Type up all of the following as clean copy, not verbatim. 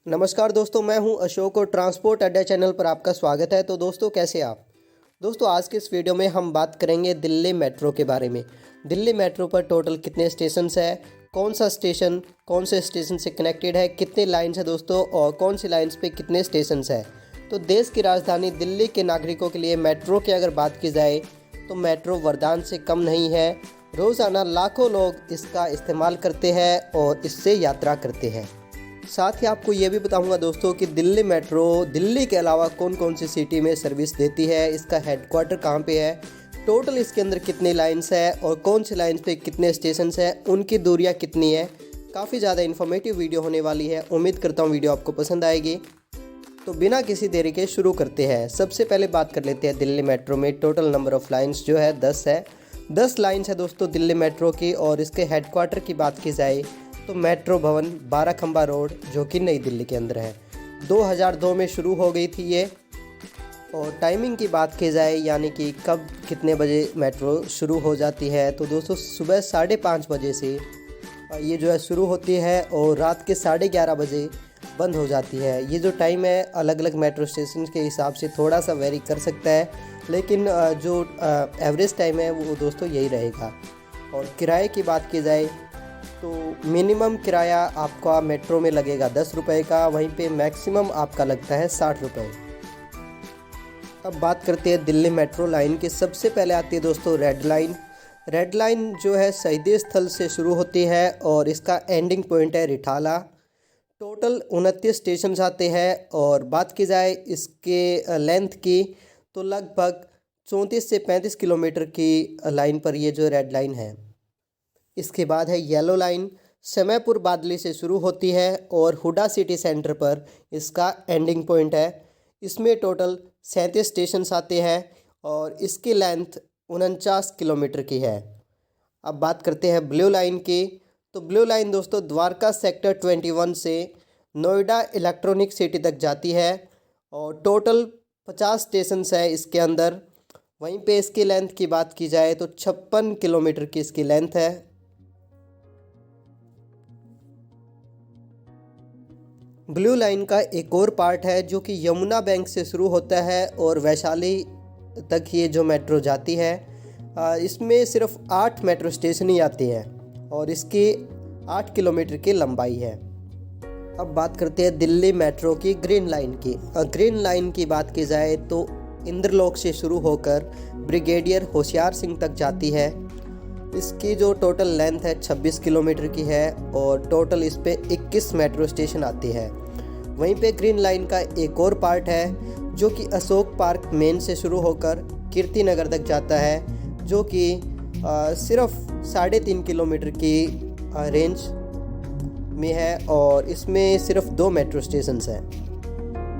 नमस्कार दोस्तों, मैं हूं अशोक और ट्रांसपोर्ट अड्डा चैनल पर आपका स्वागत है। तो दोस्तों, कैसे आप दोस्तों? आज के इस वीडियो में हम बात करेंगे दिल्ली मेट्रो के बारे में। दिल्ली मेट्रो पर टोटल कितने स्टेशंस है, कौन सा स्टेशन कौन से स्टेशन से कनेक्टेड है, कितने लाइन्स है दोस्तों, और कौन सी लाइन्स पे कितने स्टेशंस है। तो देश की राजधानी दिल्ली के नागरिकों के लिए मेट्रो की अगर बात की जाए तो मेट्रो वरदान से कम नहीं है। रोज़ाना लाखों लोग इसका इस्तेमाल करते हैं और इससे यात्रा करते हैं। साथ ही आपको ये भी बताऊंगा दोस्तों कि दिल्ली मेट्रो दिल्ली के अलावा कौन कौन सी सिटी में सर्विस देती है, इसका हेडक्वार्टर कहाँ पे है, टोटल इसके अंदर कितनी लाइन्स है और कौन सी लाइन्स पे कितने स्टेशंस है, उनकी दूरियाँ कितनी है। काफ़ी ज़्यादा इन्फॉर्मेटिव वीडियो होने वाली है। उम्मीद करता हूँ वीडियो आपको पसंद आएगी। तो बिना किसी देरी के शुरू करते हैं। सबसे पहले बात कर लेते हैं दिल्ली मेट्रो में टोटल नंबर ऑफ़ लाइन्स जो है 10 है। 10 लाइन्स है दोस्तों दिल्ली मेट्रो की। और इसके हेडक्वार्टर की बात की जाए तो मेट्रो भवन 12 खंबा रोड जो कि नई दिल्ली के अंदर है। 2002 में शुरू हो गई थी ये। और टाइमिंग की बात की जाए यानी कि कब कितने बजे मेट्रो शुरू हो जाती है, तो दोस्तों सुबह 5:30 बजे से ये जो है शुरू होती है और रात के 11:30 बजे बंद हो जाती है। ये जो टाइम है अलग अलग मेट्रो स्टेशन के हिसाब से थोड़ा सा वेरी कर सकता है, लेकिन जो एवरेज टाइम है वो दोस्तों यही रहेगा। और किराए की बात की जाए तो मिनिमम किराया आपका मेट्रो में लगेगा 10 रुपये का, वहीं पे मैक्सिमम आपका लगता है 60 रुपये। अब बात करते हैं दिल्ली मेट्रो लाइन की। सबसे पहले आती है दोस्तों रेड लाइन। रेड लाइन जो है शहीदी स्थल से शुरू होती है और इसका एंडिंग पॉइंट है रिठाला। टोटल 29 स्टेशन आते हैं। और बात की जाए इसके लेंथ की तो लगभग 34 से 35 किलोमीटर की लाइन पर ये जो रेड लाइन है। इसके बाद है येलो लाइन। समयपुर बादली से शुरू होती है और हुडा सिटी सेंटर पर इसका एंडिंग पॉइंट है। इसमें टोटल 37 स्टेशन आते हैं और इसकी लेंथ 49 किलोमीटर की है। अब बात करते हैं ब्लू लाइन की। तो ब्लू लाइन दोस्तों द्वारका सेक्टर 21 से नोएडा इलेक्ट्रॉनिक सिटी तक जाती है और टोटल 50 स्टेशन है इसके अंदर। वहीं पे इसकी लेंथ की बात की जाए तो 56 किलोमीटर की इसकी लेंथ है। ब्लू लाइन का एक और पार्ट है जो कि यमुना बैंक से शुरू होता है और वैशाली तक ये जो मेट्रो जाती है। इसमें सिर्फ 8 मेट्रो स्टेशन ही आते हैं और इसकी 8 किलोमीटर की लंबाई है। अब बात करते हैं दिल्ली मेट्रो की ग्रीन लाइन की। ग्रीन लाइन की बात की जाए तो इंद्रलोक से शुरू होकर ब्रिगेडियर होशियार सिंह तक जाती है। इसकी जो टोटल लेंथ है 26 किलोमीटर की है और टोटल इस पे 21 मेट्रो स्टेशन आते हैं। वहीं पे ग्रीन लाइन का एक और पार्ट है जो कि अशोक पार्क मेन से शुरू होकर कीर्ति नगर तक जाता है, जो कि सिर्फ 3.5 किलोमीटर की रेंज में है और इसमें सिर्फ 2 मेट्रो स्टेशन हैं।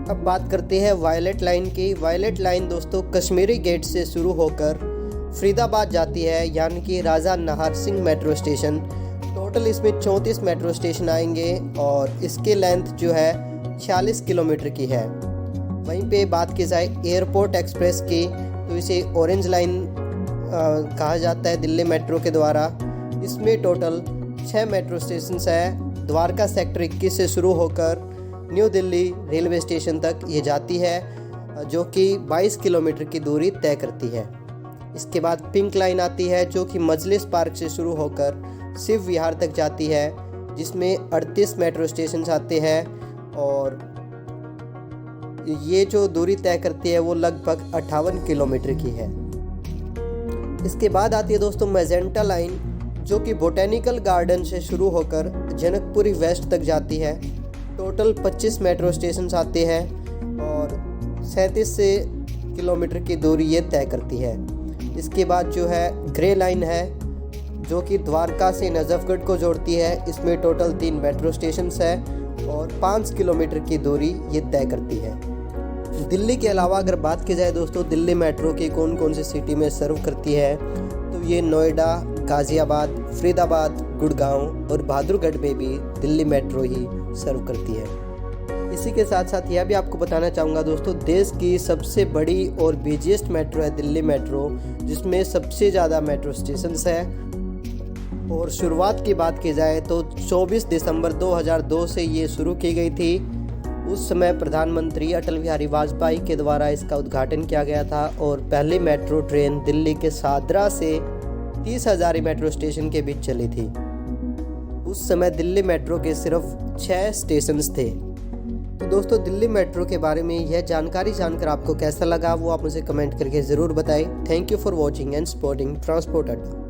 अब बात करते हैं वायलेट लाइन की। वायलेट लाइन दोस्तों कश्मीरी गेट से शुरू होकर फरीदाबाद जाती है, यानी कि Raja Nahar Singh metro station. Total इसमें 34 मेट्रो स्टेशन आएंगे और इसकी लेंथ जो है 46 किलोमीटर की है। वहीं पे बात की जाए एयरपोर्ट एक्सप्रेस की तो इसे ऑरेंज लाइन कहा जाता है दिल्ली मेट्रो के द्वारा। इसमें टोटल 6 मेट्रो स्टेशन है। द्वारका सेक्टर 21 से शुरू होकर न्यू दिल्ली रेलवे स्टेशन तक ये जाती है, जो कि 22 किलोमीटर की दूरी तय करती है। इसके बाद पिंक लाइन आती है जो कि मजलिस पार्क से शुरू होकर शिव विहार तक जाती है, जिसमें 38 मेट्रो स्टेशन आते हैं और ये जो दूरी तय करती है वो लगभग 58 किलोमीटर की है। इसके बाद आती है दोस्तों मैजेंटा लाइन जो कि बोटेनिकल गार्डन से शुरू होकर जनकपुरी वेस्ट तक जाती है। टोटल 25 मेट्रो स्टेशन आते हैं और 37 से किलोमीटर की दूरी ये तय करती है। इसके बाद जो है ग्रे लाइन है जो कि द्वारका से नजफगढ़ को जोड़ती है। इसमें टोटल 3 मेट्रो स्टेशन है और 5 किलोमीटर की दूरी ये तय करती है। दिल्ली के अलावा अगर बात की जाए दोस्तों दिल्ली मेट्रो की कौन कौन सी सिटी में सर्व करती है, तो ये नोएडा, गाज़ियाबाद, फरीदाबाद, गुड़गांव और बहादुरगढ़ में भी दिल्ली मेट्रो ही सर्व करती है। इसी के साथ साथ यह भी आपको बताना चाहूँगा दोस्तों, देश की सबसे बड़ी और बिजिएस्ट मेट्रो है दिल्ली मेट्रो, जिसमें सबसे ज़्यादा मेट्रो स्टेशन है। और शुरुआत की बात की जाए तो 24 दिसंबर 2002 से ये शुरू की गई थी उस समय प्रधानमंत्री अटल बिहारी वाजपेयी के द्वारा इसका उद्घाटन किया गया था और पहली मेट्रो ट्रेन दिल्ली के सादरा से 30 हज़ारी मेट्रो स्टेशन के बीच चली थी। उस समय दिल्ली मेट्रो के सिर्फ 6 स्टेशंस थे। तो दोस्तों, दिल्ली मेट्रो के बारे में यह जानकारी जानकर आपको कैसा लगा वो आप मुझे कमेंट करके ज़रूर बताएं। Thank you for watching and supporting transport अड्डा।